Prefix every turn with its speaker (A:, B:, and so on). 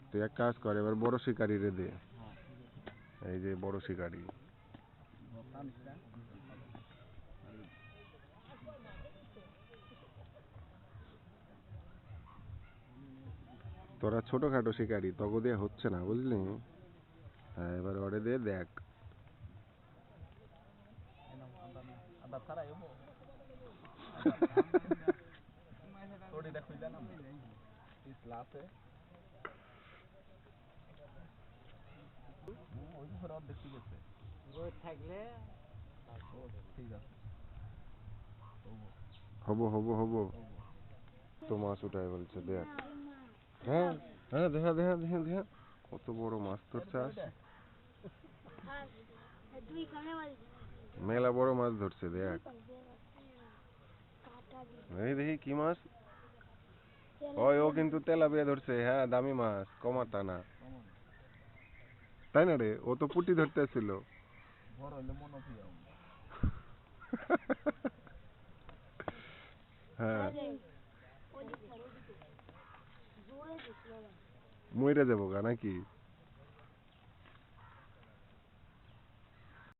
A: তুই এক কাজ কর, এবার বড় শিকারি রে দে। এই যে বড় শিকারি। তোরা ছোটখাটো শিকারি, তগো দিয়ে হচ্ছে না বুঝলি। হ্যাঁ এবার ওরে দিয়ে দেখ। হবো হবো হবো তো মাছ উঠায় বলছে দেখ। হ্যাঁ হ্যাঁ দেখা দেখা দেখা দেখা কত বড় মাছ ধরছাস। মেলা বড় মাছ ধরছে দেখ। এই দেখি কি মাছ। ওই ও কিন্তু তেলাপিয়া ধরছে। হ্যাঁ দামি মাছ, কমাতা না। তাই না রে, ও তো পুঁটি ধরতে ছিল। হ্যাঁ মইরা যাবো গা নাকি।